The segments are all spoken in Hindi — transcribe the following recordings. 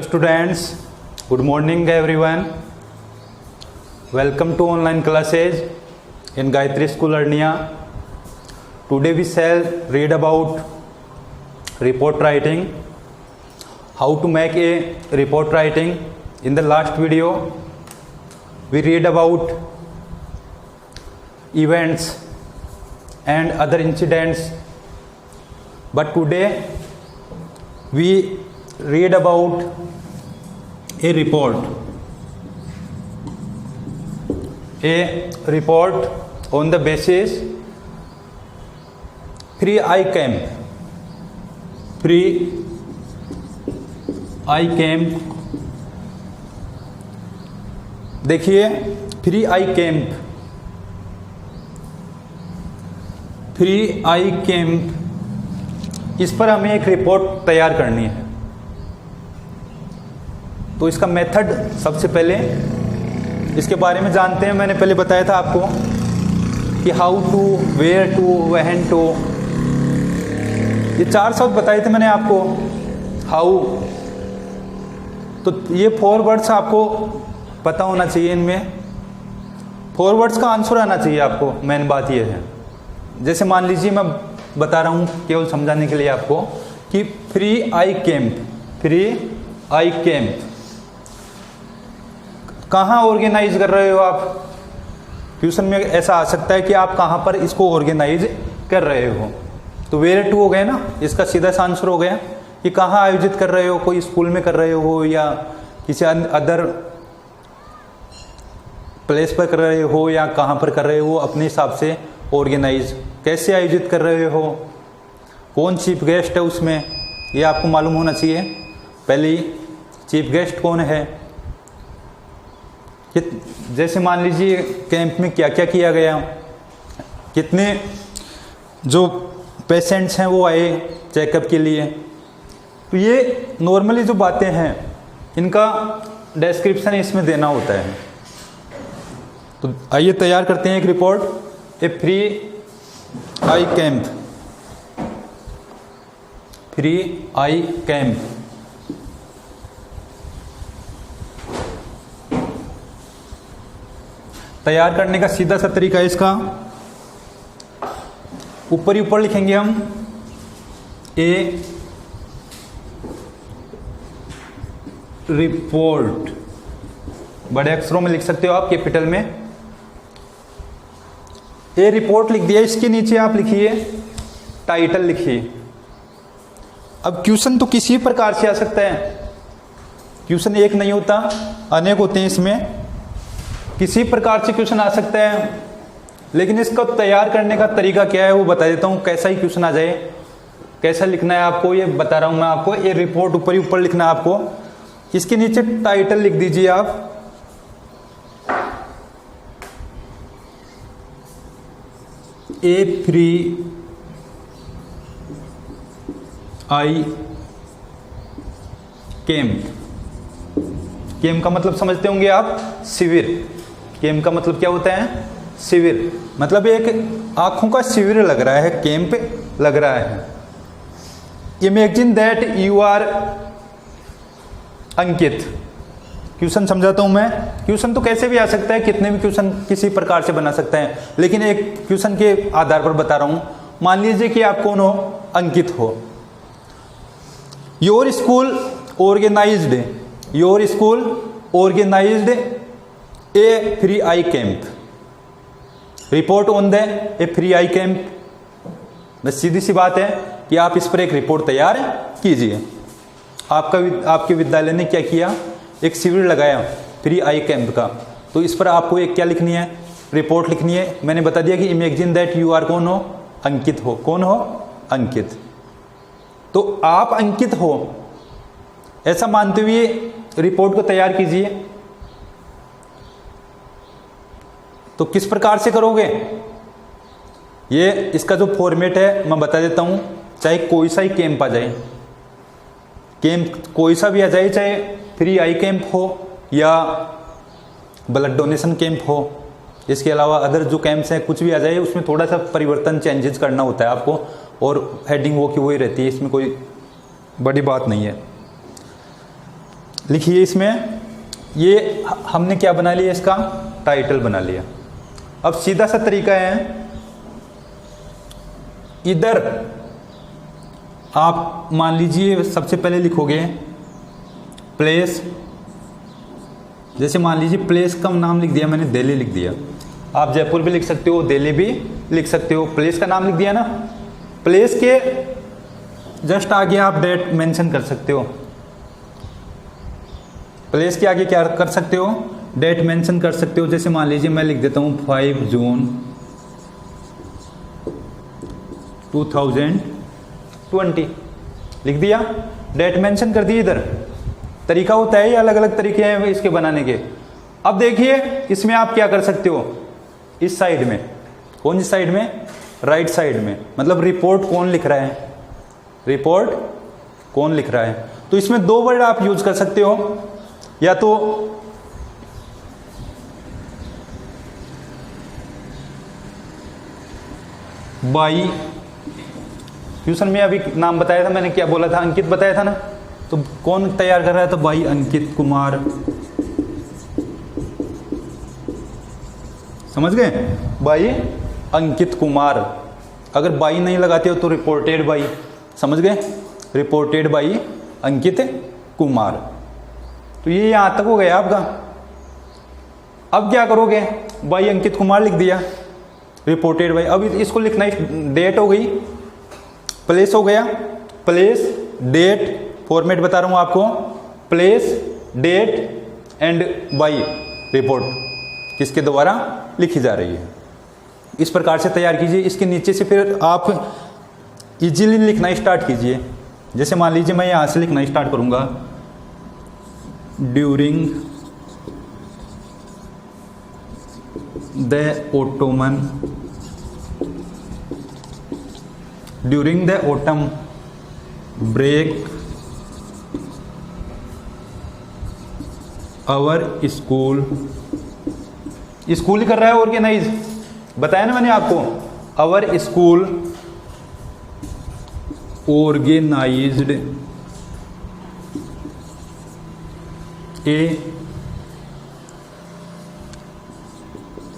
Students, good morning everyone. Welcome to online classes in Gayatri School Arnia. Today we shall read about report writing, how to make a report writing. In the last video we read about events and other incidents, but today we read about a report on the basis free eye camp. देखिए, फ्री आई कैंप इस पर हमें एक रिपोर्ट तैयार करनी है। तो इसका मेथड सबसे पहले इसके बारे में जानते हैं। मैंने पहले बताया था आपको कि how to, where to, when to, ये 4 शब्द बताए थे मैंने आपको। हाउ, तो ये 4 वर्ड्स आपको पता होना चाहिए। इनमें 4 वर्ड्स का आंसर आना चाहिए आपको। मेन बात ये है, जैसे मान लीजिए मैं बता रहा हूँ केवल समझाने के लिए आपको कि फ्री आई कैंप कहाँ ऑर्गेनाइज कर रहे हो आप। ट्यूशन में ऐसा आ सकता है कि आप कहाँ पर इसको ऑर्गेनाइज कर रहे हो। तो वेयर टू हो गया ना, इसका सीधा सा आंसर हो गया कि कहाँ आयोजित कर रहे हो। कोई स्कूल में कर रहे हो या किसी अदर प्लेस पर कर रहे हो या कहाँ पर कर रहे हो, अपने हिसाब से ऑर्गेनाइज कैसे आयोजित कर रहे हो, कौन चीफ गेस्ट है उसमें, ये आपको मालूम होना चाहिए। पहले चीफ गेस्ट कौन है, जैसे मान लीजिए कैंप में क्या क्या किया गया, कितने जो पेशेंट्स हैं वो आए चेकअप के लिए। तो ये नॉर्मली जो बातें हैं इनका डिस्क्रिप्शन इसमें देना होता है। तो आइए तैयार करते हैं एक रिपोर्ट, ए फ्री आई कैंप। तैयार करने का सीधा सा तरीका है इसका, ऊपर ही ऊपर लिखेंगे हम ए रिपोर्ट, बड़े अक्षरों में लिख सकते हो आप, कैपिटल में ए रिपोर्ट लिख दिया। इसके नीचे आप लिखिए टाइटल लिखिए। अब क्वेश्चन तो किसी प्रकार से आ सकता है, क्वेश्चन एक नहीं होता, अनेक होते हैं। इसमें किसी प्रकार से क्वेश्चन आ सकता है, लेकिन इसको तैयार करने का तरीका क्या है वो बता देता हूँ। कैसा ही क्वेश्चन आ जाए, कैसा लिखना है आपको ये बता रहा हूँ मैं आपको। ये रिपोर्ट ऊपर ही ऊपर लिखना है आपको। इसके नीचे टाइटल लिख दीजिए आप, ए फ्री आई कैंप। कैंप का मतलब समझते होंगे आप, शिविर। कैंप का मतलब क्या होता है, शिविर। मतलब एक आंखों का शिविर लग रहा है, कैंप लग रहा है। Imagine that you are Ankit. Question समझाता हूं मैं। क्वेश्चन तो कैसे भी आ सकता है, कितने भी क्वेश्चन किसी प्रकार से बना सकते हैं, लेकिन एक क्वेश्चन के आधार पर बता रहा हूं। मान लीजिए कि आप कौन हो, अंकित हो। Your school organised a free eye camp. Report on the a free eye camp. बस सीधी सी बात है कि आप इस पर एक रिपोर्ट तैयार कीजिए। आपके विद्यालय ने क्या किया, एक शिविर लगाया फ्री आई कैंप का। तो इस पर आपको एक क्या लिखनी है, रिपोर्ट लिखनी है। मैंने बता दिया कि इमेजिन दैट यू आर कौन हो, अंकित हो। कौन हो, अंकित। तो आप अंकित हो ऐसा मानते हुए रिपोर्ट को तैयार कीजिए। तो किस प्रकार से करोगे, ये इसका जो फॉर्मेट है मैं बता देता हूं। चाहे कोई सा ही कैंप आ जाए, कैंप कोई सा भी आ जाए, चाहे फ्री आई कैंप हो या ब्लड डोनेशन कैंप हो, इसके अलावा अदर जो कैंप्स हैं कुछ भी आ जाए, उसमें थोड़ा सा परिवर्तन चेंजेस करना होता है आपको, और हेडिंग वो की वही रहती है, इसमें कोई बड़ी बात नहीं है। लिखिए इसमें, ये हमने क्या बना लिया, इसका टाइटल बना लिया। अब सीधा सा तरीका है, इधर आप मान लीजिए सबसे पहले लिखोगे प्लेस, जैसे मान लीजिए प्लेस का नाम लिख दिया मैंने, दिल्ली लिख दिया। आप जयपुर भी लिख सकते हो, दिल्ली भी लिख सकते हो, प्लेस का नाम लिख दिया ना। प्लेस के जस्ट आगे आप डेट मेंशन कर सकते हो। प्लेस के आगे क्या कर सकते हो, डेट मेंशन कर सकते हो। जैसे मान लीजिए मैं लिख देता हूँ 5 जून 2020 लिख दिया, डेट मेंशन कर दी। इधर तरीका होता है, ये अलग अलग तरीके हैं इसके बनाने के। अब देखिए इसमें आप क्या कर सकते हो, इस साइड में, कौन सी साइड में, राइट साइड में, मतलब रिपोर्ट कौन लिख रहा है, रिपोर्ट कौन लिख रहा है। तो इसमें 2 वर्ड आप यूज कर सकते हो, या तो बाई, ट्यूशन में अभी नाम बताया था मैंने, क्या बोला था, अंकित बताया था ना। तो कौन तैयार कर रहा है, तो बाई अंकित कुमार, समझ गए, बाई अंकित कुमार। अगर बाई नहीं लगाते हो तो रिपोर्टेड बाई, समझ गए, रिपोर्टेड बाई अंकित कुमार। तो ये यहां तक हो गया आपका। अब क्या करोगे, बाई अंकित कुमार लिख दिया, रिपोर्टेड बाई। अब इसको लिखना, डेट हो गई, प्लेस हो गया, प्लेस डेट, फॉर्मेट बता रहा हूं आपको, place date and by, report किसके द्वारा लिखी जा रही है। इस प्रकार से तैयार कीजिए। इसके नीचे से फिर आप इजीली लिखना स्टार्ट कीजिए। जैसे मान लीजिए मैं यहां से लिखना स्टार्ट करूंगा, during the autumn break our school, school ही कर रहा है, ऑर्गेनाइज बताया ना मैंने आपको, our school organised a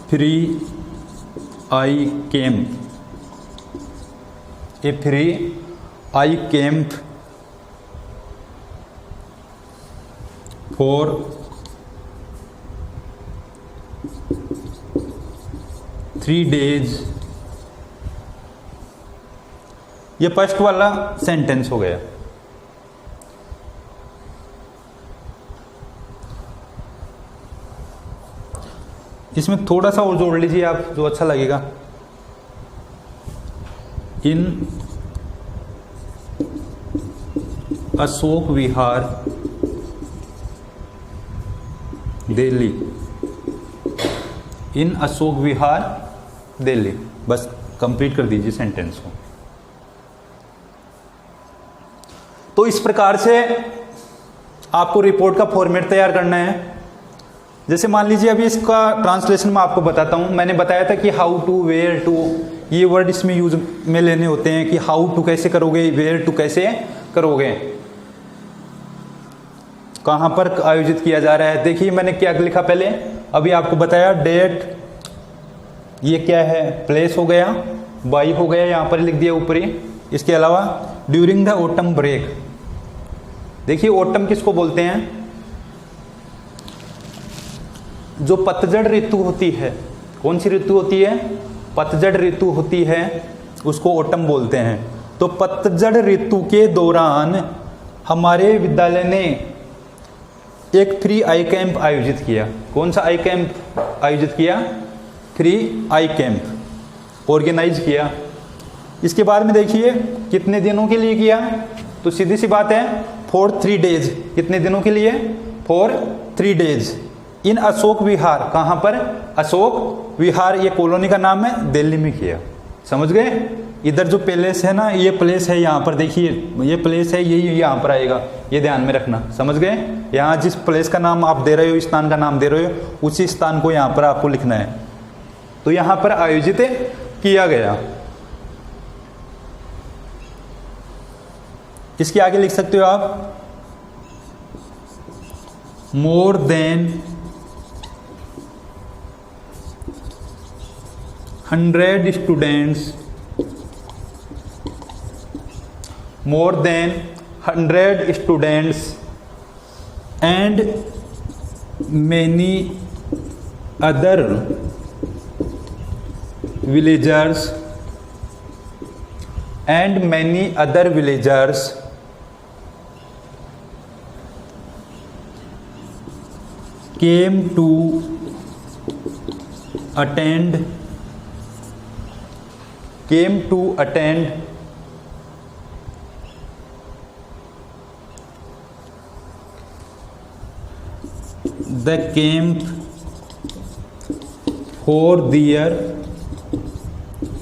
free eye camp, a free eye camp for 3 days। ये फर्स्ट वाला सेंटेंस हो गया। इसमें थोड़ा सा और जोड़ लीजिए आप, जो अच्छा लगेगा। इन अशोक विहार दिल्ली, इन अशोक विहार दिल्ली, बस कंप्लीट कर दीजिए सेंटेंस को। तो इस प्रकार से आपको रिपोर्ट का फॉर्मेट तैयार करना है। जैसे मान लीजिए अभी इसका ट्रांसलेशन मैं आपको बताता हूं। मैंने बताया था कि हाउ टू, वेयर टू, ये वर्ड इसमें यूज में लेने होते हैं कि हाउ टू कैसे करोगे, वेयर टू कैसे करोगे, कहां पर आयोजित किया जा रहा है। देखिए मैंने क्या लिखा पहले, अभी आपको बताया डेट, ये क्या है, प्लेस हो गया, बाई हो गया, यहां पर लिख दिया ऊपरी। इसके अलावा ड्यूरिंग द ऑटम ब्रेक, देखिए ऑटम किसको बोलते हैं, जो पतझड़ ऋतु होती है। कौन सी ऋतु होती है, पतझड़ ऋतु होती है, उसको ऑटम बोलते हैं। तो पतझड़ ऋतु के दौरान हमारे विद्यालय ने एक फ्री आई कैंप आयोजित किया। कौन सा आई कैंप आयोजित किया, फ्री आई कैंप ऑर्गेनाइज किया। इसके बाद में देखिए कितने दिनों के लिए किया, तो सीधी सी बात है फॉर 3 days। कितने दिनों के लिए, फॉर 3 days इन अशोक विहार। कहां पर, अशोक विहार, ये कॉलोनी का नाम है, दिल्ली में किया। समझ गए। इधर जो प्लेस है ना, ये प्लेस है, यहाँ पर देखिए ये प्लेस है, यही यहाँ पर आएगा, ये ध्यान में रखना। समझ गए। यहाँ जिस प्लेस का नाम आप दे रहे हो, स्थान का नाम दे रहे हो, उसी स्थान को यहाँ पर आपको लिखना है। तो यहाँ पर आयोजित किया गया। इसके आगे लिख सकते हो आप more than 100 students, more than 100 students and many other villagers came to attend the camp for their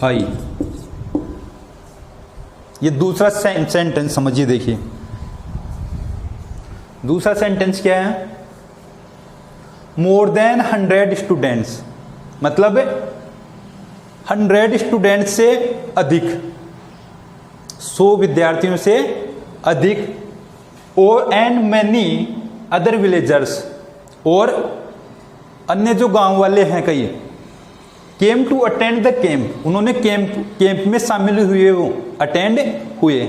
eye। ये दूसरा सेंटेंस समझिए, देखिए दूसरा सेंटेंस क्या है? मोर देन 100 स्टूडेंट्स, मतलब 100 स्टूडेंट्स से अधिक, 100 विद्यार्थियों से अधिक, और एंड मैनी अदर विलेजर्स, और अन्य जो गांव वाले हैं कई, came to attend the camp, उन्होंने कैंप में शामिल हुए, वो अटेंड हुए,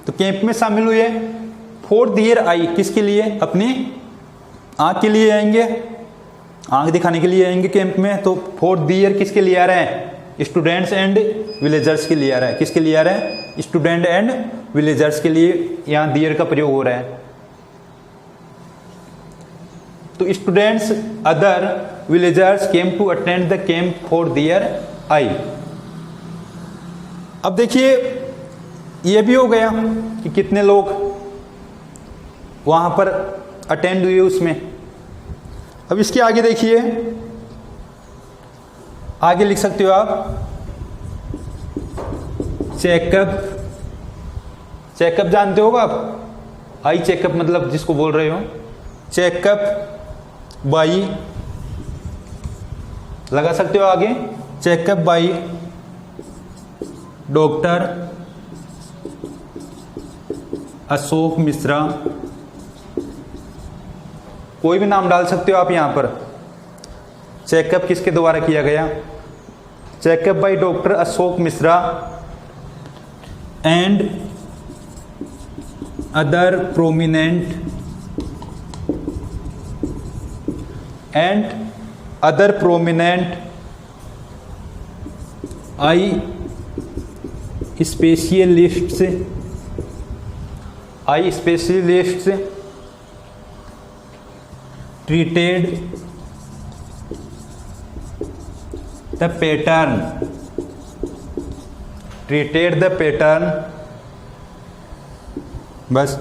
तो कैंप में शामिल हुए। फॉर दियर आई, किसके लिए? अपनी आंख के लिए आएंगे, आंख दिखाने के लिए आएंगे कैंप में। तो फॉर दियर किसके लिए आ रहा है? स्टूडेंट्स एंड विलेजर्स के लिए आ रहा है। किसके लिए आ रहा है? स्टूडेंट एंड विलेजर्स के लिए यहां दियर का प्रयोग हो रहा है। तो students other villagers came to attend the camp for their eye. अब देखिए ये भी हो गया कि कितने लोग वहां पर अटेंड हुए उसमें। अब इसके आगे देखिए, आगे लिख सकते हो आप चेकअप। चेकअप जानते हो आप? आई चेकअप मतलब जिसको बोल रहे हो, चेकअप बाई, लगा सकते हो आगे, checkup by doctor Ashok Mishra. कोई भी नाम डाल सकते हो आप यहां पर। चेकअप किसके द्वारा किया गया? Checkup by doctor Ashok Mishra and other prominent I specialists treated the pattern। बस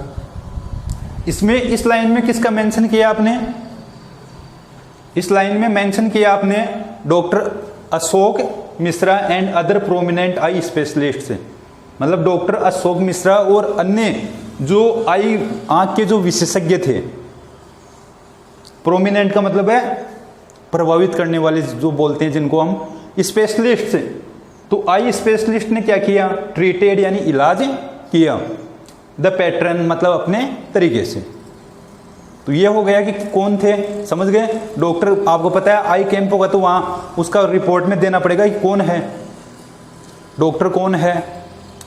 इसमें इस लाइन में किसका मेंशन किया आपने? इस लाइन में मेंशन किया आपने doctor Ashok Mishra and other prominent eye specialist से, मतलब डॉक्टर अशोक मिश्रा और अन्य जो आई आंख के जो विशेषज्ञ थे। प्रोमिनेंट का मतलब है प्रभावित करने वाले, जो बोलते हैं जिनको हम स्पेशलिस्ट से। तो आई स्पेशलिस्ट ने क्या किया? ट्रीटेड यानी इलाज किया, द पैटर्न मतलब अपने तरीके से। तो ये हो गया कि कौन थे, समझ गए? डॉक्टर, आपको पता है आई कैंप होगा तो वहां उसका रिपोर्ट में देना पड़ेगा कि कौन है डॉक्टर, कौन है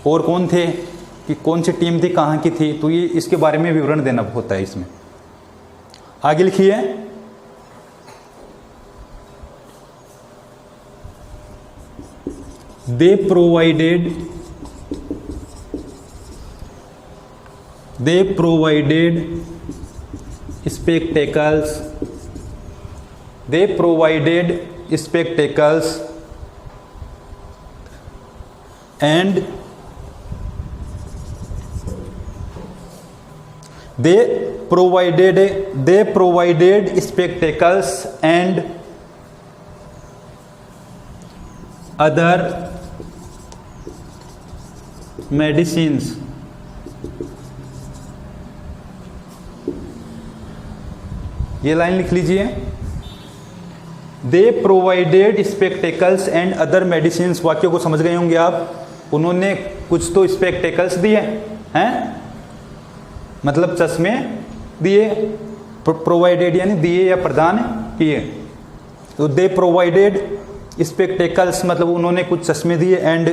और कौन थे, कि कौन सी टीम थी, कहाँ की थी। तो ये इसके बारे में विवरण देना होता है इसमें। आगे लिखिए, दे provided spectacles and they provided spectacles and other medicines ये लाइन लिख लीजिए, दे provided spectacles and other medicines. वाक्य को समझ गए होंगे आप। उन्होंने कुछ तो स्पेक्टेकल्स दिए हैं, मतलब चश्मे दिए, प्रोवाइडेड यानी दिए या प्रदान किए। तो दे प्रोवाइडेड स्पेक्टेकल्स मतलब उन्होंने कुछ चश्मे दिए, एंड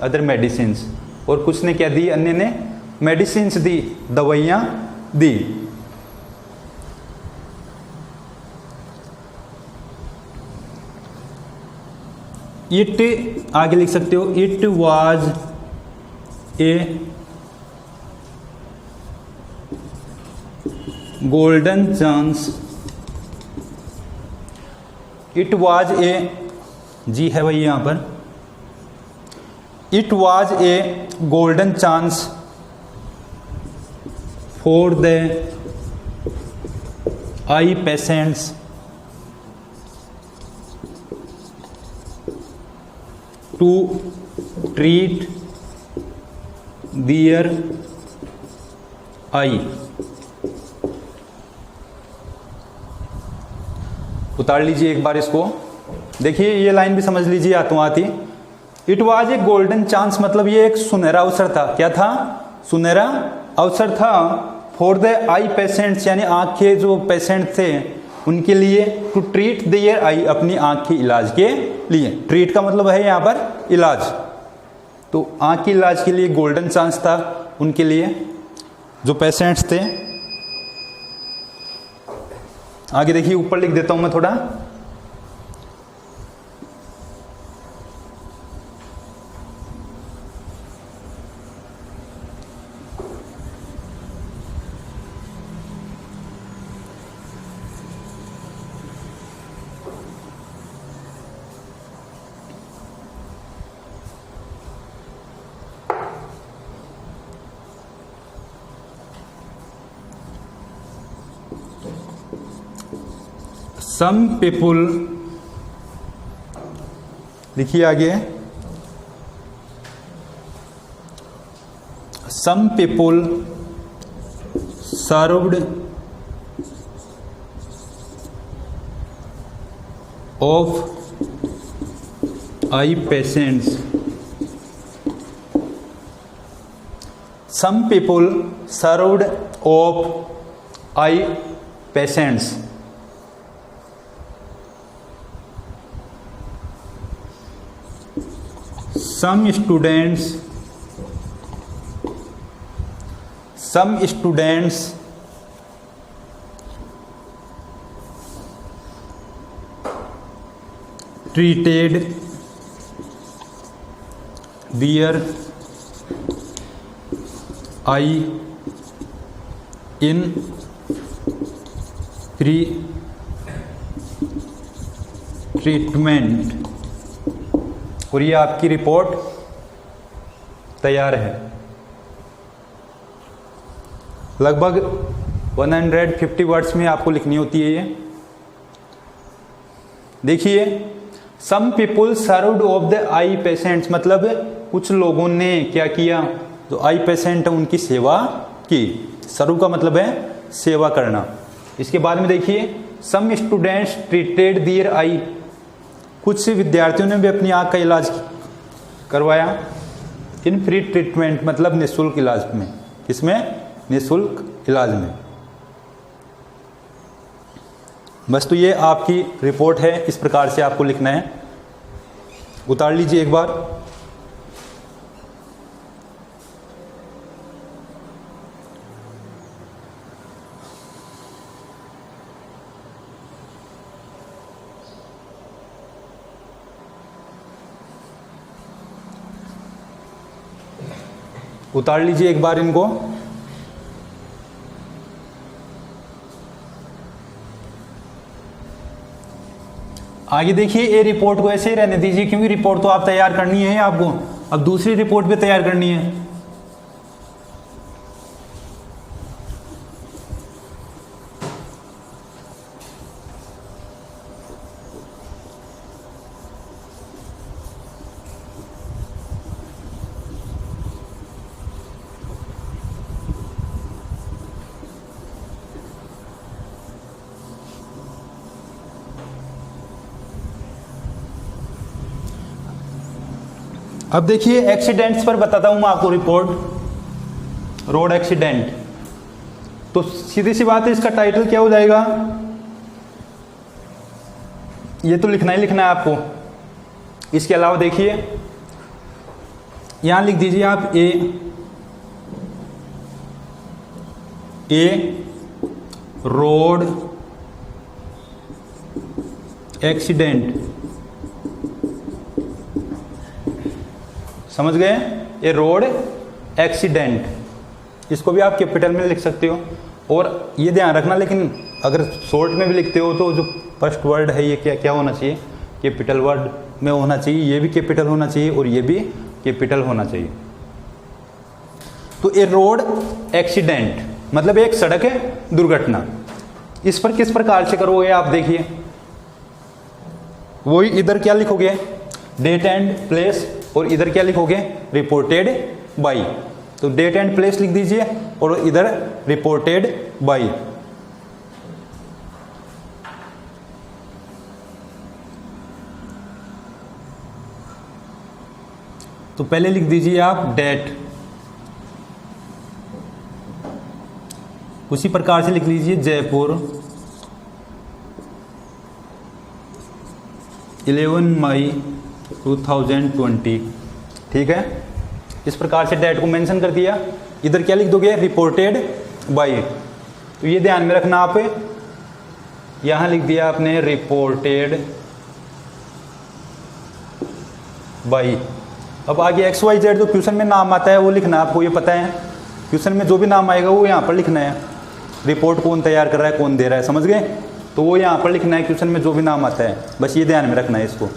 अदर मेडिसिन्स, और कुछ ने क्या दी, अन्य ने मेडिसिन्स दी, दवाइयाँ दी। इट आगे लिख सकते हो, it was a golden chance, it was a, जी है भाई यहां पर, it was a golden chance for the eye patients to treat their eye. उतार लीजिए एक बार इसको, देखिए ये लाइन भी समझ लीजिए आतों आती। It was a golden chance मतलब ये एक सुनहरा अवसर था। क्या था? सुनहरा अवसर था। फॉर द आई पेशेंट्स यानी आँख के जो पेशेंट थे उनके लिए, टू ट्रीट देयर आई अपनी आँख के इलाज के लिए। ट्रीट का मतलब है यहाँ पर इलाज, तो आँख के इलाज के लिए गोल्डन चांस था उनके लिए जो पेशेंट्स थे। आगे देखिए, ऊपर लिख देता हूं मैं थोड़ा, some people, लिखिए आगे, some people served of eye patients, some people served of eye patients, some students treated their eye in pre-treatment। और ये आपकी रिपोर्ट तैयार है। लगभग 150 वर्ड्स में आपको लिखनी होती है ये। देखिए, some people served of the eye patients मतलब कुछ लोगों ने क्या किया, जो आई पेशेंट है उनकी सेवा की। सर्व का मतलब है सेवा करना। इसके बाद में देखिए, some students treated their eye, कुछ विद्यार्थियों ने भी अपनी आँख का इलाज करवाया। इन फ्री ट्रीटमेंट मतलब निःशुल्क इलाज में। किसमें? निःशुल्क इलाज में। बस तो ये आपकी रिपोर्ट है, इस प्रकार से आपको लिखना है। उतार लीजिए एक बार। उतार लीजिए एक बार इनको। आगे देखिए, ये रिपोर्ट को ऐसे ही रहने दीजिए क्योंकि रिपोर्ट तो आप तैयार करनी है आपको। अब दूसरी रिपोर्ट भी तैयार करनी है। अब देखिए, एक्सीडेंट्स पर बताता हूं मैं आपको रिपोर्ट। रोड एक्सीडेंट, तो सीधी सी बात है, इसका टाइटल क्या हो जाएगा, ये तो लिखना ही लिखना है आपको। इसके अलावा देखिए यहां लिख दीजिए आप ए रोड एक्सीडेंट, समझ गए, ए रोड एक्सीडेंट, इसको भी आप कैपिटल में लिख सकते हो। और ये ध्यान रखना, लेकिन अगर शॉर्ट में भी लिखते हो तो जो फर्स्ट वर्ड है ये क्या क्या होना चाहिए, कैपिटल वर्ड में होना चाहिए, ये भी कैपिटल होना चाहिए और ये भी कैपिटल होना चाहिए। तो ए रोड एक्सीडेंट मतलब एक सड़क है दुर्घटना। इस पर किस प्रकार से करोगे आप देखिए, वही इधर क्या लिखोगे, डेट एंड प्लेस, और इधर क्या लिखोगे, रिपोर्टेड बाई। तो डेट एंड प्लेस लिख दीजिए और इधर रिपोर्टेड बाई। तो पहले लिख दीजिए आप डेट, उसी प्रकार से लिख लीजिए जयपुर 11 मई 2020, ठीक है। इस प्रकार से डेट को मेंशन कर दिया। इधर क्या लिख दोगे, रिपोर्टेड बाय। तो ये ध्यान में रखना, आप यहां लिख दिया आपने रिपोर्टेड बाय। अब आगे XYZ जो क्वेश्चन में नाम आता है वो लिखना, आपको ये पता है, क्वेश्चन में जो भी नाम आएगा वो यहाँ पर लिखना है। रिपोर्ट कौन तैयार कर रहा है, कौन दे रहा है, समझ गए, तो वो यहाँ पर लिखना है क्वेश्चन में जो भी नाम आता है, बस ये ध्यान में रखना है इसको।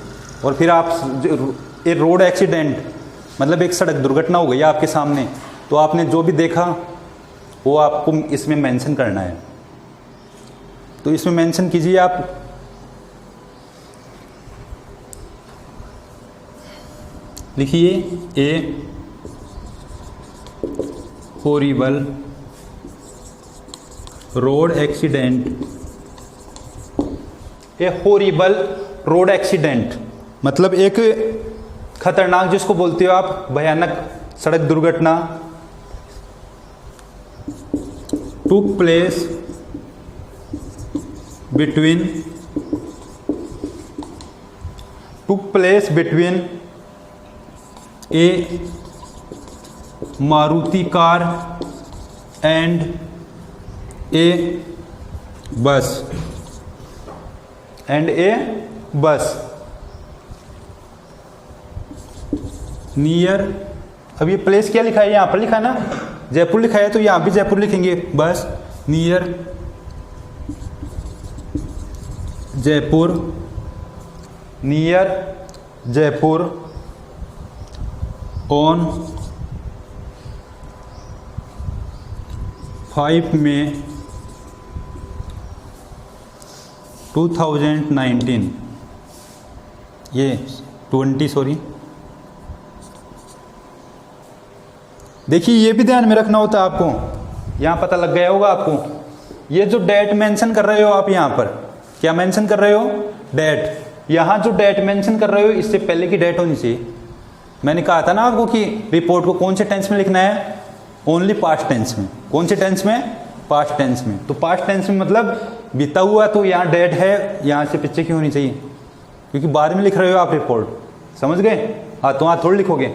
और फिर आप ए रोड एक्सीडेंट मतलब एक सड़क दुर्घटना हो गई आपके सामने, तो आपने जो भी देखा वो आपको इसमें मेंशन करना है। तो इसमें मेंशन कीजिए आप, लिखिए ए हॉरिबल रोड एक्सीडेंट, ए हॉरिबल रोड एक्सीडेंट मतलब एक खतरनाक, जिसको बोलते हो आप भयानक सड़क दुर्घटना, took place between a Maruti car and a bus near. अब ये प्लेस क्या लिखा है, यहां पर लिखा ना जयपुर लिखा है, तो यहां भी जयपुर लिखेंगे, बस नियर जयपुर ऑन 5 मई 2019, ये 20 सॉरी। देखिए ये भी ध्यान में रखना होता है आपको, यहां पता लग गया होगा आपको। ये जो डेट मेंशन कर रहे हो आप, यहां पर क्या मेंशन कर रहे हो, डेट। यहां जो डेट मेंशन कर रहे हो इससे पहले की डेट होनी चाहिए। मैंने कहा था ना आपको कि रिपोर्ट को कौन से टेंस में लिखना है, ओनली पास्ट टेंस में। कौन से टेंस में, पास्ट टेंस में। तो पास्ट टेंस में मतलब बीता हुआ, तो यहाँ डेट है, यहाँ से पीछे की होनी चाहिए, क्योंकि बाद में लिख रहे हो आप रिपोर्ट, समझ गए। हाँ, तो वहाँ थोड़ी लिखोगे।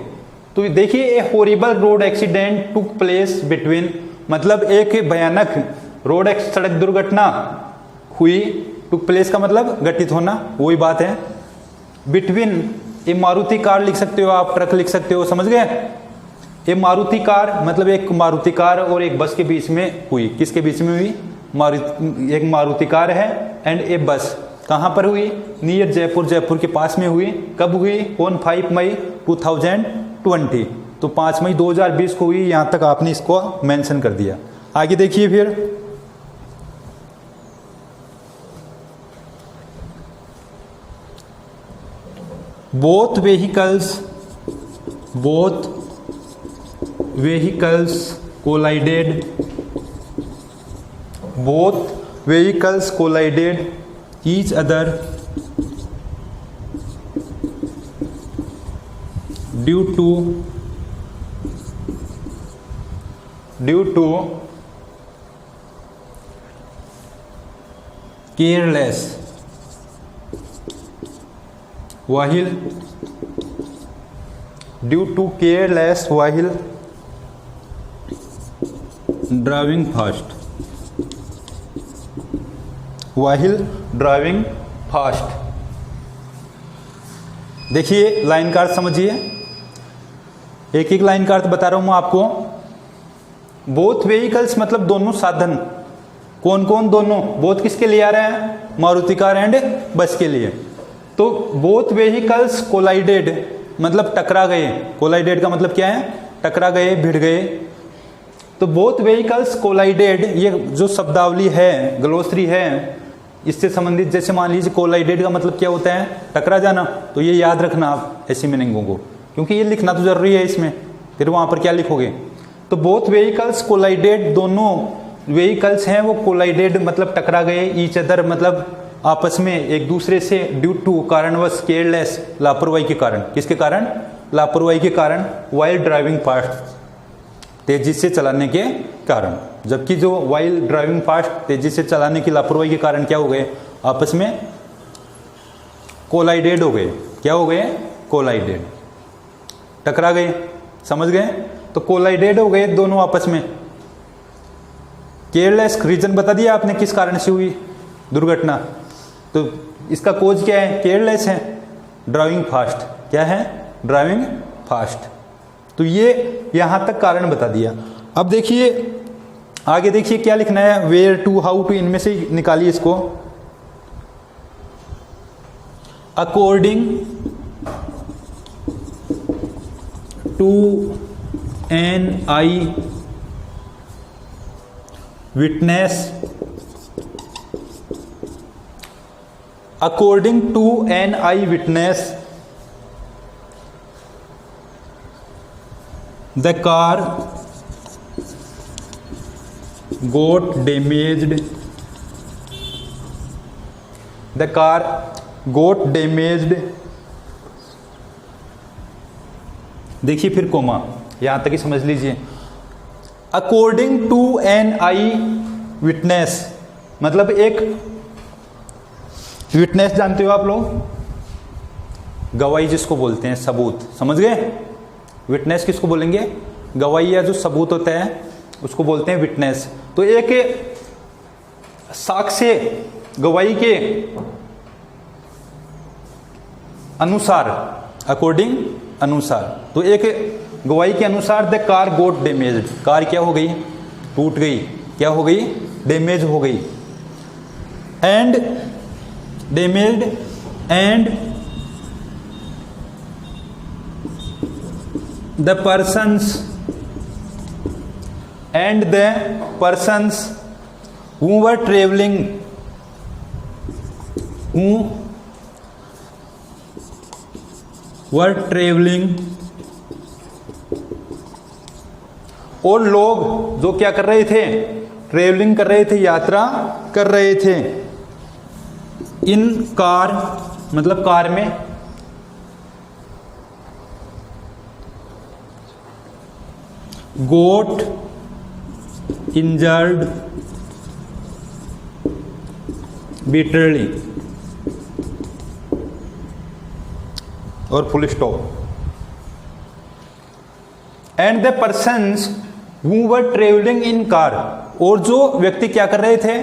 तो देखिए ए हॉरिबल रोड एक्सीडेंट टुक प्लेस बिटवीन मतलब एक भयानक रोड सड़क दुर्घटना हुई, टुक प्लेस का मतलब घटित होना, वही बात है। बिटवीन ए मारुति कार लिख सकते हो आप, ट्रक लिख सकते हो, समझ गए। ए मारुति कार मतलब एक मारुति कार और एक बस के बीच में हुई। किसके बीच में हुई, एक मारुति कार है एंड ए बस। कहां पर हुई, नियर जयपुर, जयपुर के पास में हुई। कब हुई, ऑन 5 मई 2020, तो 5 मई 2020 को हुई। यहां तक आपने इसको मेंशन कर दिया। आगे देखिए फिर, both vehicles collided each other due to careless while due to careless while driving fast, while driving fast। देखिए लाइन का अर्थ समझिए, एक एक लाइन का अर्थ बता रहा हूं मैं आपको। बोथ व्हीकल्स मतलब दोनों साधन, कौन कौन दोनों, बोथ किसके लिए आ रहे हैं, मारुति कार एंड बस के लिए। तो बोथ व्हीकल्स कोलाइडेड मतलब टकरा गए, कोलाइडेड का मतलब क्या है, टकरा गए, भिड़ गए। तो बोथ व्हीकल्स कोलाइडेड, ये जो शब्दावली है, ग्लोसरी है, इससे संबंधित, जैसे मान लीजिए कोलाइडेड का मतलब क्या होता है, टकरा जाना, तो ये याद रखना आप ऐसी मीनिंगों को, क्योंकि ये लिखना तो जरूरी है इसमें, फिर वहां पर क्या लिखोगे। तो बोथ व्हीकल्स कोलाइडेड, दोनों व्हीकल्स हैं वो कोलाइडेड मतलब टकरा गए, ईच अदर मतलब आपस में एक दूसरे से, ड्यू टू कारणवश, केयरलेस लापरवाही के कारण, किसके कारण, लापरवाही के कारण, वाइल ड्राइविंग फास्ट तेजी से चलाने के कारण। जबकि जो वाइल ड्राइविंग फास्ट तेजी से चलाने की लापरवाही के कारण क्या हो गए, आपस में कोलाइडेड हो गए। क्या हो गए, कोलाइडेड, टकरा गए, समझ गए। तो कोलाइडेड हो गए दोनों आपस में। केयरलेस रीजन बता दिया आपने किस कारण से हुई दुर्घटना, तो इसका कोज क्या है, केयरलेस है, ड्राइविंग फास्ट, क्या है, ड्राइविंग फास्ट। तो ये यहां तक कारण बता दिया। अब देखिए आगे, देखिए क्या लिखना है, वेयर टू, हाउ टू, इनमें से निकालिए इसको। According to an eyewitness, according to an eye witness, the car got damaged, the car got damaged। देखिए फिर कोमा, यहां तक ही समझ लीजिए। According to an eyewitness मतलब एक विटनेस, जानते हो आप लोग, गवाही जिसको बोलते हैं, सबूत, समझ गए। विटनेस किसको बोलेंगे, गवाही या जो सबूत होता है उसको बोलते हैं विटनेस। तो एक साक्ष्य, गवाही के अनुसार, अकॉर्डिंग, अनुसार, तो एक गवाही के अनुसार the car got damaged, car क्या हो गई, टूट गई, क्या हो गई, डैमेज हो गई। And damaged and the persons who were traveling, और लोग जो क्या कर रहे थे, ट्रेवलिंग कर रहे थे, यात्रा कर रहे थे, इन कार मतलब कार में, गोट इंजर्ड बिटरली, और full stop. And the persons who were travelling in car, और जो व्यक्ति क्या कर रहे थे,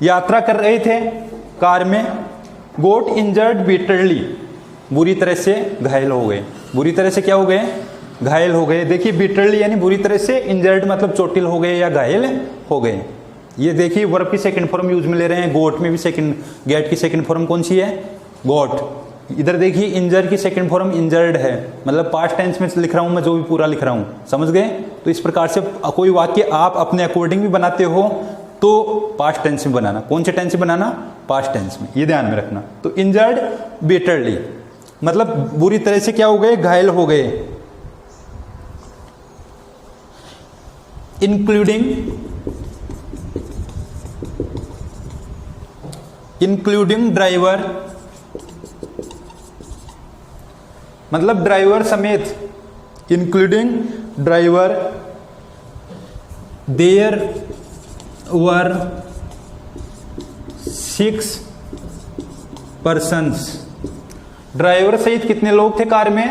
यात्रा कर रहे थे कार में, गोट इंजर्ड बिटरली, बुरी तरह से घायल हो गए, बुरी तरह से क्या हो गए, घायल हो गए। देखिए बिटरली यानी बुरी तरह से, इंजर्ड मतलब चोटिल हो गए या घायल हो गए। ये देखिए वर्ब की सेकंड फॉर्म यूज में ले रहे हैं, गोट में भी सेकंड, गेट की सेकंड फॉर्म कौन सी है, गोट। इधर देखिए इंजर की सेकंड फॉर्म इंजर्ड है, मतलब पास्ट टेंस में लिख रहा हूं मैं, जो भी पूरा लिख रहा हूं, समझ गए। तो इस प्रकार से कोई वाक्य आप अपने अकॉर्डिंग भी बनाते हो तो पास्ट टेंस में बनाना, कौन से टेंस में बनाना, पास्ट टेंस में, ये ध्यान में रखना। तो इंजर्ड बिटरली मतलब बुरी तरह से क्या हो गए, घायल हो गए। इंक्लूडिंग ड्राइवर मतलब ड्राइवर समेत, including driver, there were 6 persons. Driver सहित कितने लोग थे कार में?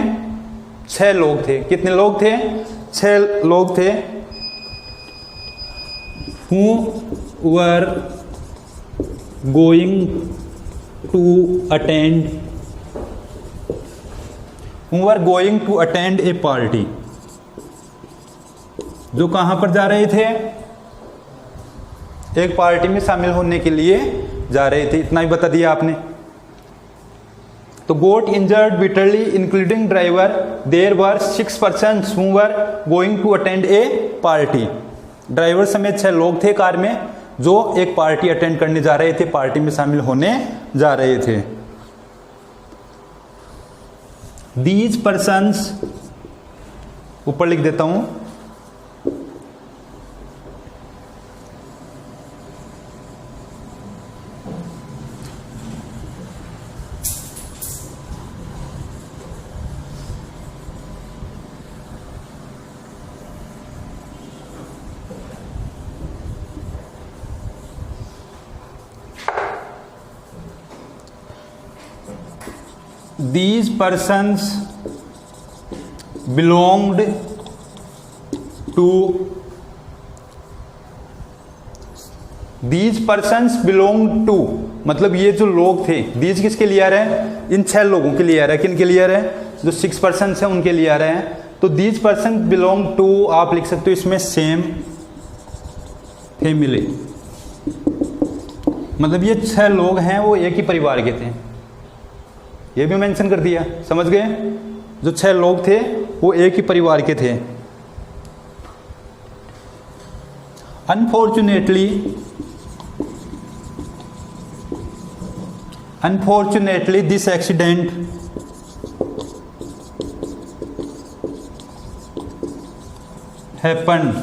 6 लोग थे। कितने लोग थे? 6 लोग थे। Who were going to attend a party? जो कहां पर जा रहे थे? एक पार्टी में शामिल होने के लिए जा रहे थे। इतना ही बता दिया आपने। तो got injured bitterly including driver, there were 6 persons who were going to attend a party। Driver समेत 6 लोग थे कार में जो एक पार्टी अटेंड करने जा रहे थे, पार्टी में शामिल होने जा रहे थे। These persons, ऊपर लिख देता हूं, these persons belonged to मतलब ये जो लोग थे, these किसके लिए आ रहे हैं? इन 6 लोगों के लिए आ रहा है। किन के लिए आ रहा है? जो 6 persons हैं उनके लिए आ रहे हैं। तो these persons belong to, आप लिख सकते हो इसमें same family, मतलब ये 6 लोग हैं वो एक ही परिवार के थे। ये भी मेंशन कर दिया, समझ गए? जो 6 लोग थे वो एक ही परिवार के थे। Unfortunately this accident happened.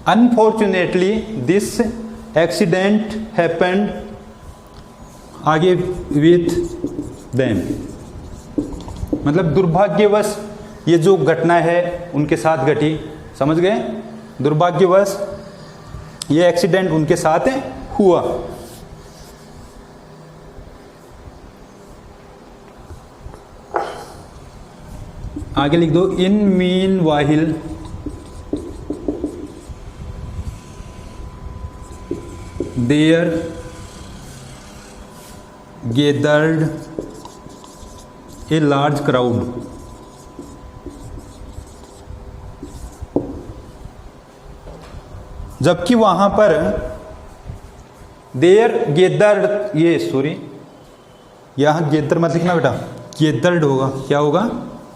Unfortunately this accident happened, आगे विथ देम, मतलब दुर्भाग्यवश ये जो घटना है उनके साथ घटी। समझ गए? दुर्भाग्यवश ये एक्सीडेंट उनके साथ हुआ। आगे लिख दो, in meanwhile there gathered a large crowd। जबकि वहां पर देयर गेदर्ड, ये सॉरी यहां गेदर मत लिखना बेटा, गेदर्ड होगा। क्या होगा?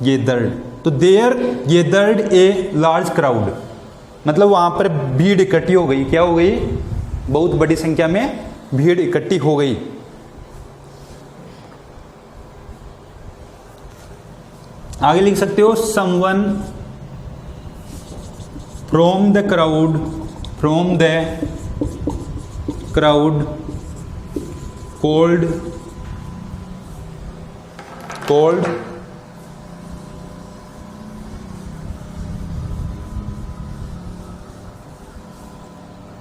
गेदर्ड। तो there gathered a large crowd, मतलब वहां पर भीड़ इकट्ठी हो गई। क्या हो गई? बहुत बड़ी संख्या में भीड़ इकट्ठी हो गई। आगे लिख सकते हो, someone from the crowd called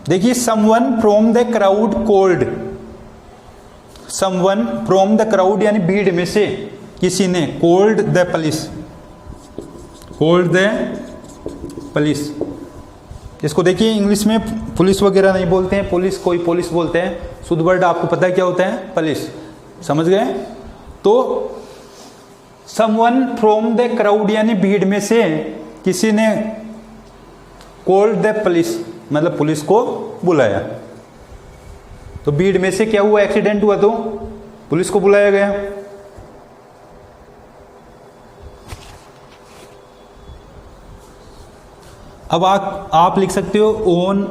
देखिए, someone from the crowd called, someone from the crowd यानी भीड़ में से किसी ने, कोल्ड द पुलिस। इसको देखिए, इंग्लिश में पुलिस वगैरह नहीं बोलते हैं, पुलिस कोई पुलिस बोलते हैं। शुद्ध वर्ड आपको पता है क्या होता है? पुलिस। समझ गए? तो समवन फ्रॉम द क्राउड यानी भीड़ में से किसी ने कोल्ड द पुलिस, मतलब पुलिस को बुलाया। तो भीड़ में से क्या हुआ? एक्सीडेंट हुआ, तो पुलिस को बुलाया गया। अब आप लिख सकते हो, on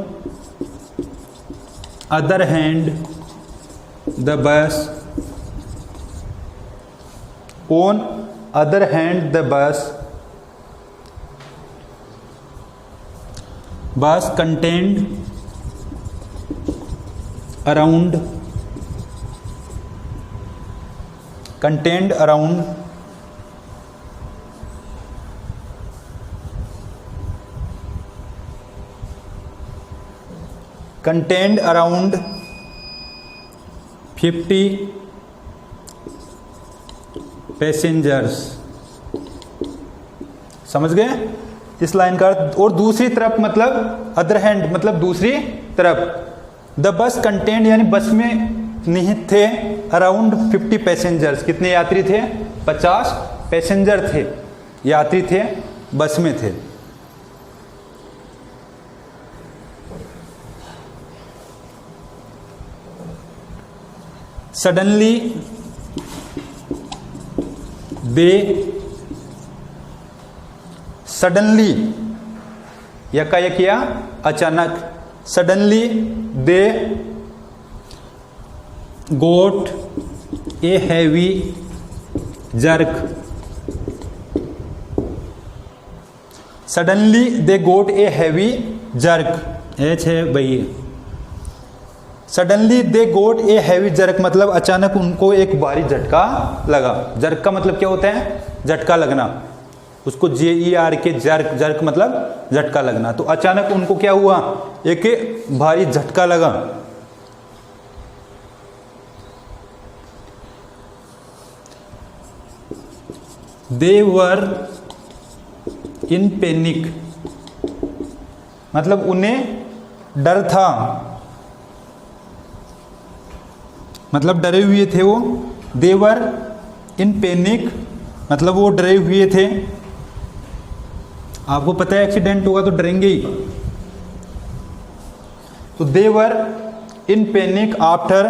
other hand the bus contained around 2 contained around 50 passengers. समझ गए इस लाइन का अर्थ। और दूसरी तरफ मतलब अदर हैंड मतलब दूसरी तरफ द बस कंटेन्ड यानी बस में निहित थे अराउंड 50 पैसेंजर्स। कितने यात्री थे? 50 पैसेंजर थे, यात्री थे, बस में थे। सडनली सडनली यकायक या अचानक, suddenly they got a heavy jerk. Suddenly they got a heavy jerk. H है भाई। Suddenly they got a heavy jerk मतलब अचानक उनको एक भारी झटका लगा। जर्क का मतलब क्या होता है? झटका लगना। उसको JER के जर्क, जर्क मतलब झटका लगना। तो अचानक उनको क्या हुआ? एक भारी झटका लगा। दे वर इन पैनिक मतलब उन्हें डर था, मतलब डरे हुए थे वो। दे वर इन पैनिक मतलब वो डरे हुए थे। आपको पता है एक्सीडेंट होगा तो डरेंगे ही। तो they were in panic after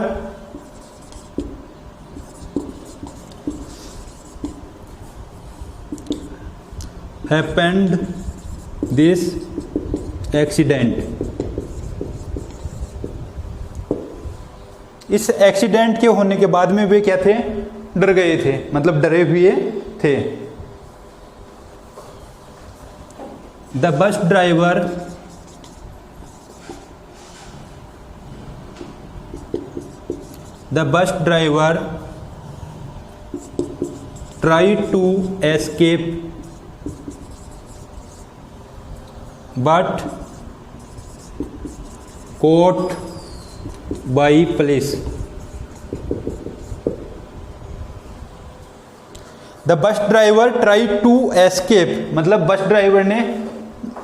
happened this accident. इस एक्सीडेंट के होने के बाद में वे क्या थे? डर गए थे, मतलब डरे हुए थे। The bus driver try to escape but caught by police। The bus driver try to escape मतलब बस ड्राइवर ने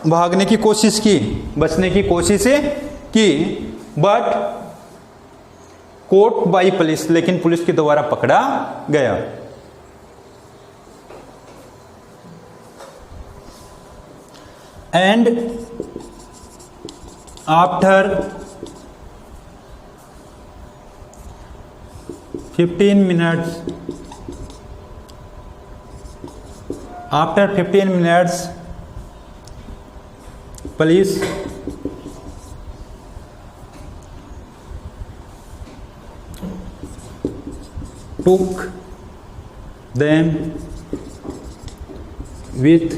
भागने की कोशिश की, बचने की कोशिश की, बट कोट बाई पुलिस लेकिन पुलिस के द्वारा पकड़ा गया। And after 15 minutes police took them with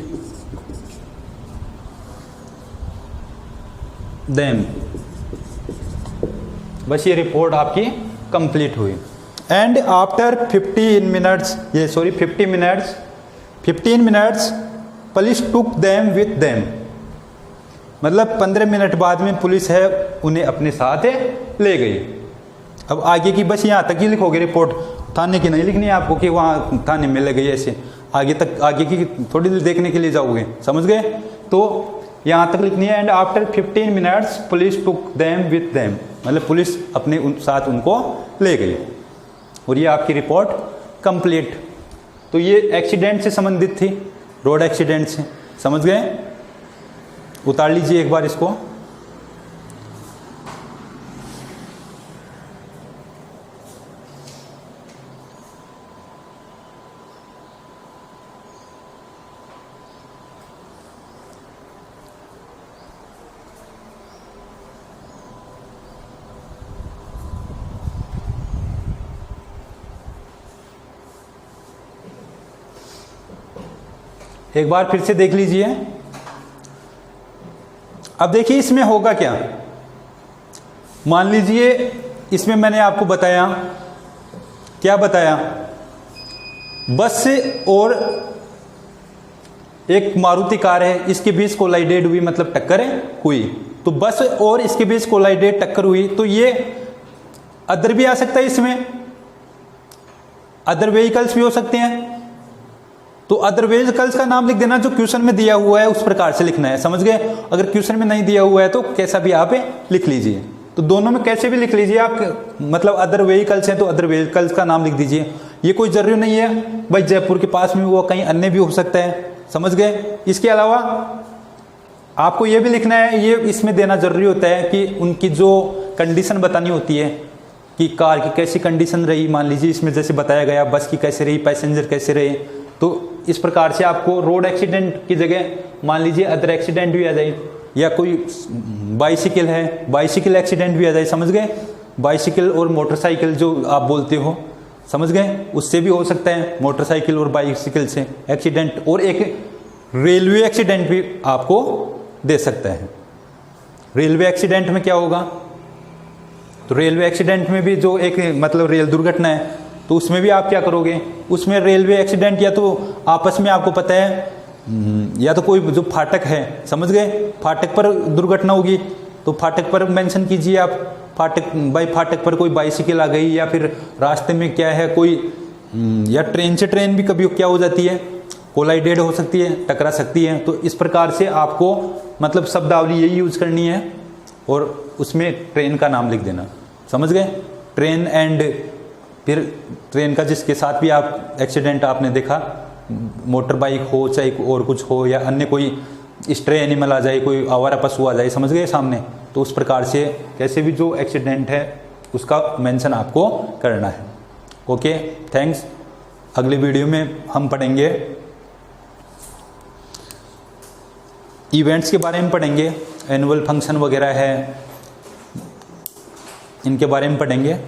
them। बस ये रिपोर्ट आपकी कंप्लीट हुई। And after 15 minutes police took them with them मतलब 15 मिनट बाद में पुलिस है उन्हें अपने साथ ले गई। अब आगे की बस यहाँ तक ही लिखोगे रिपोर्ट, थाने की नहीं लिखनी है आपको कि वहाँ थाने में ले गई ऐसे। आगे की थोड़ी देर देखने के लिए जाओगे, समझ गए? तो यहाँ तक लिखनी है। And after 15 minutes police took them with them मतलब पुलिस अपने साथ उनको ले गई। और ये आपकी रिपोर्ट कंप्लीट। तो ये एक्सीडेंट से संबंधित थी, रोड एक्सीडेंट से, समझ गए? उतार लीजिए एक बार इसको। एक बार फिर से देख लीजिए। अब देखिए इसमें होगा क्या। मान लीजिए इसमें मैंने आपको बताया, क्या बताया? बस से और एक मारुति कार है, इसके बीच कोलाइडेड हुई मतलब टक्कर हुई। तो बस और इसके बीच कोलाइडेड टक्कर हुई, तो ये अदर भी आ सकता है, इसमें अदर व्हीकल्स भी हो सकते हैं। तो अदर व्हीकल्स का नाम लिख देना, जो क्वेश्चन में दिया हुआ है उस प्रकार से लिखना है, समझ गए। अगर क्वेश्चन में नहीं दिया हुआ है तो कैसा भी आप लिख लीजिए, तो दोनों में कैसे भी लिख लीजिए आप, मतलब अदर व्हीकल्स हैं तो अदर व्हीकल्स का नाम लिख दीजिए। ये कोई जरूरी नहीं है भाई जयपुर के पास में वो कहीं अन्य भी हो सकता है, समझ गए। इसके अलावा आपको ये भी लिखना है, ये इसमें देना जरूरी होता है कि उनकी जो कंडीशन बतानी होती है कि कार की कैसी कंडीशन रही, मान लीजिए इसमें जैसे बताया गया बस की कैसे रही, पैसेंजर कैसे रहे, तो इस प्रकार से आपको रोड एक्सीडेंट की जगह मान लीजिए अदर एक्सीडेंट भी आ जाए, या कोई बाइसिकल है बाइसिकल एक्सीडेंट भी आ जाए, समझ गए। बाइसिकल और मोटरसाइकिल जो आप बोलते हो, समझ गए, उससे भी हो सकता है, मोटरसाइकिल और बाइसिकल से एक्सीडेंट। और एक रेलवे एक्सीडेंट भी आपको दे सकता है। रेलवे एक्सीडेंट में क्या होगा, तो रेलवे एक्सीडेंट में भी जो एक मतलब रेल दुर्घटना है, तो उसमें भी आप क्या करोगे, उसमें रेलवे एक्सीडेंट या तो आपस में आपको पता है, या तो कोई जो फाटक है, समझ गए, फाटक पर दुर्घटना होगी तो फाटक पर मेंशन कीजिए आप, फाटक भाई फाटक पर कोई बाइसिकल आ गई, या फिर रास्ते में क्या है कोई, या ट्रेन से ट्रेन भी कभी क्या हो जाती है, कोलाइडेड हो सकती है, टकरा सकती है। तो इस प्रकार से आपको मतलब शब्दावली यही यूज करनी है और उसमें ट्रेन का नाम लिख देना, समझ गए। ट्रेन एंड फिर ट्रेन का जिसके साथ भी आप एक्सीडेंट आपने देखा, मोटर बाइक हो चाहे और कुछ हो, या अन्य कोई स्ट्रे एनिमल आ जाए, कोई आवारा पशु आ जाए, समझ गए सामने, तो उस प्रकार से कैसे भी जो एक्सीडेंट है उसका मेंशन आपको करना है। Okay, thanks. अगले वीडियो में हम पढ़ेंगे इवेंट्स के बारे में पढ़ेंगे, एनुअल फंक्शन वगैरह है, इनके बारे में पढ़ेंगे।